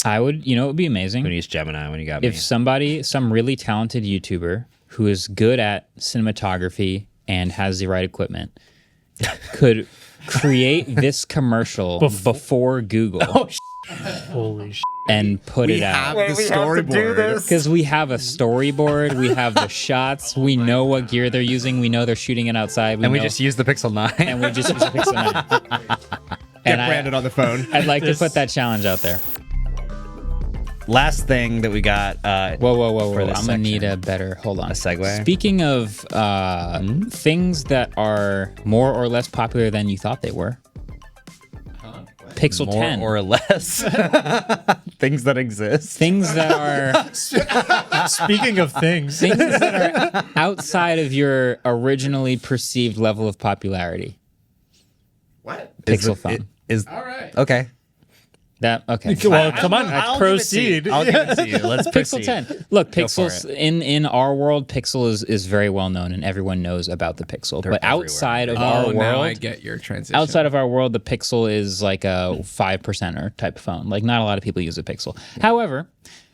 I would, it would be amazing. I'm gonna use Gemini when you got me. If some really talented YouTuber who is good at cinematography and has the right equipment could create this commercial before Google. Holy shit. And put it out. We have the storyboard. Because we have a storyboard, we have the shots, we know what gear they're using, we know they're shooting it outside. We just use the Pixel 9. And we just use the Pixel 9. Get Brandon on the phone. I'd like to put that challenge out there. Last thing that we got. Whoa. I'm going to need a better, hold on. A segue? Speaking of things that are more or less popular than you thought they were. Pixel 10. More or less. Things that exist. Things that are... Speaking of things that are outside of your originally perceived level of popularity. What? Pixel phone. All right. Okay. Okay. Well, come on, proceed. I'll give it to you. Let's Pixel proceed. 10. Look, Pixels in our world, Pixel is very well known and everyone knows about the Pixel. But outside of our world, now I get your transition. outside of our world, the Pixel is like a 5%er type phone. Like not a lot of people use a Pixel. However,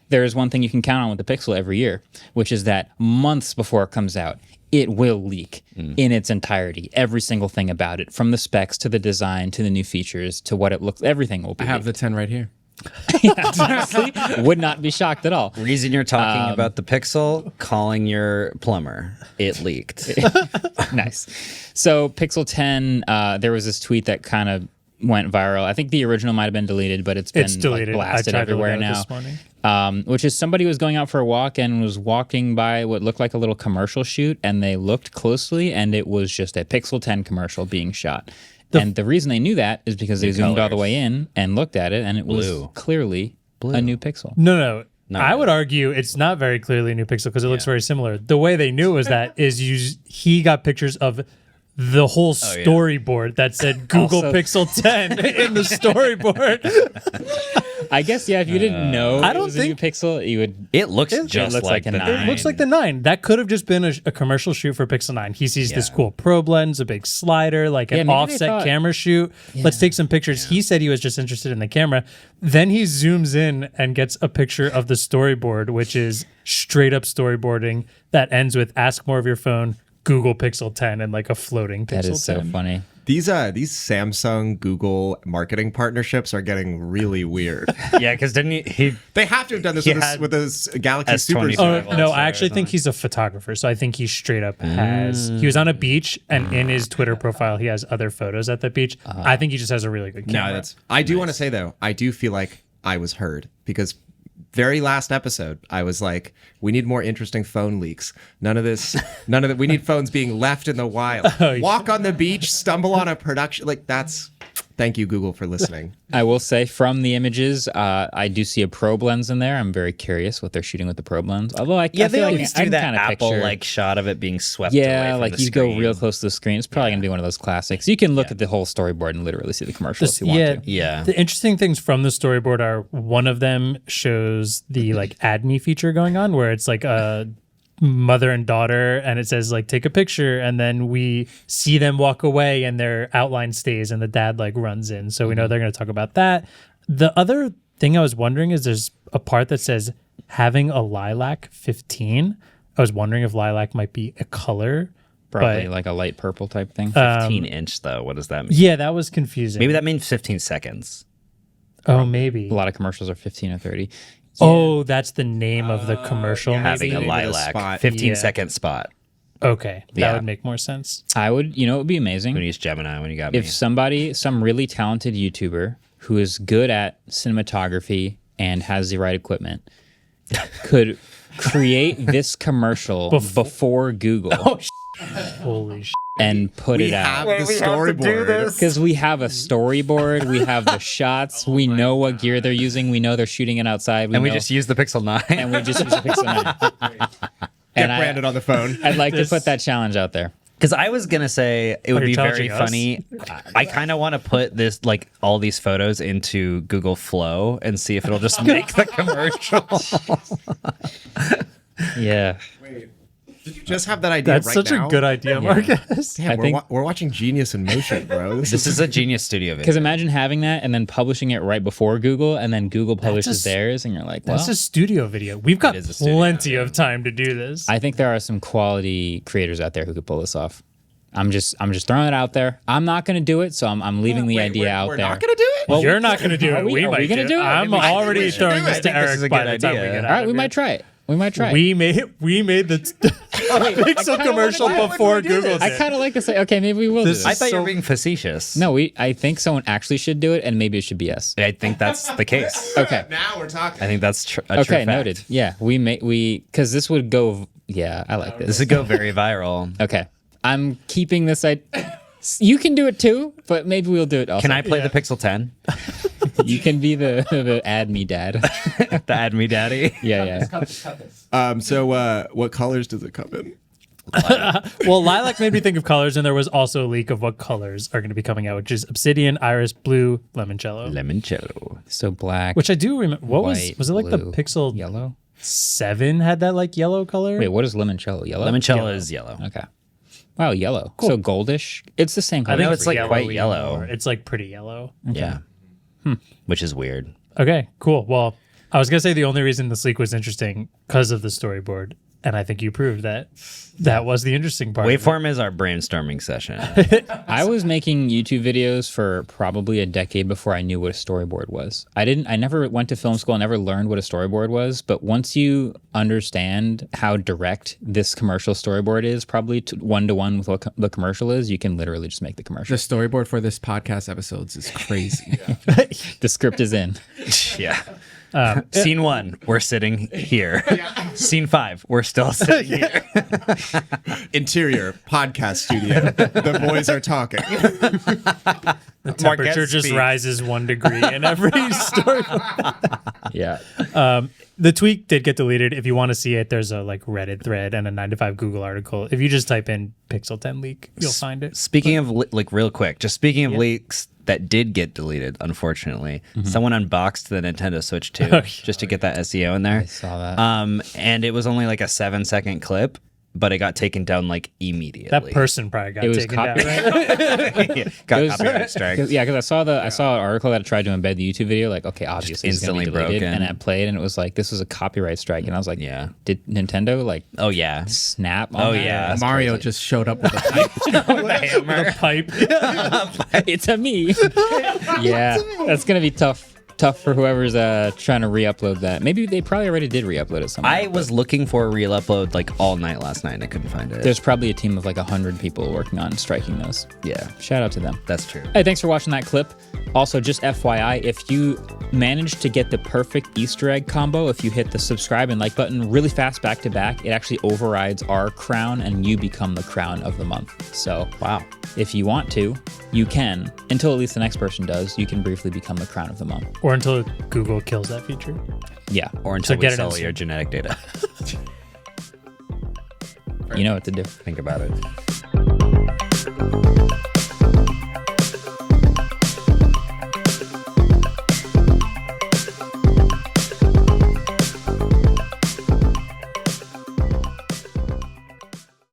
there is one thing you can count on with the Pixel every year, which is that months before it comes out, it will leak in its entirety. Every single thing about it, from the specs to the design to the new features to what it looks, everything will be I have the 10 right here. honestly, would not be shocked at all. Reason you're talking about the Pixel, calling your plumber. It leaked. Nice. So Pixel 10, there was this tweet that kind of went viral. I think the original might have been deleted, but it's been deleted. Like, blasted I tried everywhere to look at now. it this morning. Which is somebody was going out for a walk and was walking by what looked like a little commercial shoot, and they looked closely, and it was just a Pixel 10 commercial being shot. And the reason they knew that is because they zoomed all the way in and looked at it, and it was clearly a new Pixel. No. I would argue it's not very clearly a new Pixel because it looks very similar. The way they knew was that he got pictures of the whole storyboard that said Google Pixel 10 in the storyboard. I guess, if you didn't know I it don't was a new Pixel, you would... It looks just looks like like a the 9. It looks like the 9. That could have just been a commercial shoot for Pixel 9. He sees this cool probe lens, a big slider, like an offset camera shoot. Let's take some pictures. He said he was just interested in the camera. Then he zooms in and gets a picture of the storyboard, which is straight up storyboarding that ends with ask more of your phone, Google Pixel 10, and like a floating Pixel 10. That is so funny. These Samsung Google marketing partnerships are getting really weird. Yeah, because didn't he? They have to have done this with this Galaxy Super. S25. No, I actually think he's a photographer. So I think he straight up he was on a beach, and in his Twitter profile, he has other photos at the beach. I think he just has a really good camera. I do want to say, though, I do feel like I was heard because very last episode, I was like, we need more interesting phone leaks. None of that. We need phones being left in the wild. Walk on the beach, stumble on a production. Thank you, Google, for listening. I will say from the images, I do see a probe lens in there. I'm very curious what they're shooting with the probe lens. Although I They feel like always I do can that kind of Apple-like shot of it being swept away from like the you go screen. real close to the screen. It's probably going to be one of those classics. You can look at the whole storyboard and literally see the commercial if you want to. Yeah. The interesting things from the storyboard are one of them shows the like add me feature going on where it's like a mother and daughter and it says like take a picture and then we see them walk away and their outline stays and the dad like runs in. So we know they're going to talk about that. The other thing I was wondering is there's a part that says having a lilac 15. I was wondering if lilac might be a color. Probably like a light purple type thing. 15-inch, though. What does that mean? Yeah, that was confusing. Maybe that means 15 seconds. Oh, maybe. A lot of commercials are 15 or 30. Oh, that's the name of the commercial. Having a Maybe the lilac. spot. 15-second spot. Okay, that Yeah. would make more sense. I would, it would be amazing. I'm going to use Gemini when you got me. If some really talented YouTuber who is good at cinematography and has the right equipment could create this commercial before Google Holy shit. and put it out. We have the storyboard. Because we have a storyboard, we have the shots, we know what gear they're using, we know they're shooting it outside, we just use the Pixel 9. and we just use a Pixel 9. Get Brandon on the phone. I'd like to put that challenge out there. Because I was going to say it would you're be very challenging us? funny. I kind of want to put this, like all these photos into Google Flow and see if it'll just make the commercial. Yeah. Wait. Just have that idea That's right such now. a good idea, Marcus. Damn, I we're, think- we're watching Genius in motion, bro. This is a Genius Studio video. Because imagine having that and then publishing it right before Google, and then Google publishes theirs, and you're like, well, That's a studio video. We've got is a studio plenty of time to do this. I think there are some quality creators out there who could pull this off. I'm just throwing it out there. I'm not going to do it, so I'm leaving the idea out we're there. not gonna do it. Well, You're not going to do it. are we might gonna do it? I'm I think we already should throwing do it. this to I think this Eric is a by good the time we idea. get out All right, of we here. might try it. We might try it. We made the pixel commercial before Google I did. kind of like to say, okay, maybe we will do This this. I thought you so- were being facetious. No, I think someone actually should do it, and maybe it should be us. I think that's the case. Okay. Now we're talking. I think that's a true Okay, fact. noted. Yeah, because this would go. Yeah, I like This this. would go very viral. Okay, I'm keeping this. You can do it too, but maybe we'll do it also. Can I play the Pixel 10? You can be the add me dad. The Add Me Daddy? Yeah. So what colors does it come in? Well, Lilac made me think of colors, and there was also a leak of what colors are going to be coming out, which is Obsidian, Iris, Blue, Limoncello. Limoncello. So black. Which I do remember. What white, was it like blue, the Pixel yellow? 7 had that like yellow color? Wait, what is limoncello? Yellow. Limoncello is yellow. Okay. Wow, yellow. So goldish. It's the same color. know it's like quite yellowy yellow. more. It's like pretty yellow. Yeah. Which is weird. Okay, cool. Well, I was gonna say the only reason this leak was interesting because of the storyboard, and I think you proved that was the interesting part. of it. Waveform is our brainstorming session. I was making YouTube videos for probably a decade before I knew what a storyboard was. I never went to film school. I never learned what a storyboard was. But once you understand how direct this commercial storyboard is, probably one-to-one with what the commercial is, you can literally just make the The commercial. storyboard for this podcast episodes is crazy. The script is in. Yeah. Scene 1, we're sitting here. Scene 5, we're still sitting here. Interior podcast studio. The boys are talking. The temperature just speaks. rises 1 degree in every storyboard. Yeah. The tweet did get deleted. If you want to see it, there's a like Reddit thread and a 9to5 Google article. If you just type in Pixel 10 leak, you'll find it. Speaking of, real quick, speaking of leaks that did get deleted, unfortunately, someone unboxed the Nintendo Switch 2 just to get that SEO in there. I saw that. And it was only like a 7-second clip, but it got taken down like immediately. That person probably got It was taken down. copyright. Yeah, got It was- copyright strike. Yeah, because I saw an article that tried to embed the YouTube video. Like, okay, obviously it's gonna be instantly deleted, broken. and I played, and it was like this was a copyright strike, and I was like, Yeah. did Nintendo like Oh yeah. snap? On Oh, that? yeah. That's Mario crazy. just showed up with a pipe. The pipe. It's a me. Yeah, that's gonna be tough for whoever's trying to re-upload that. Maybe they probably already did re-upload it somewhere. I was looking for a real upload like all night last night and I couldn't find it. There's probably a team of like 100 people working on striking those. yeah, Shout out to them. that's true. Hey, thanks for watching that clip. Also, just FYI, if you manage to get the perfect Easter egg combo, if you hit the subscribe and like button really fast back to back, it actually overrides our crown and you become the crown of the month. So, Wow. if you want to, you can. Until at least the next person does, you can briefly become the crown of the month. Or until Google kills that feature. Yeah, Or until get we it sell in your genetic data. you know what to do. Think about it.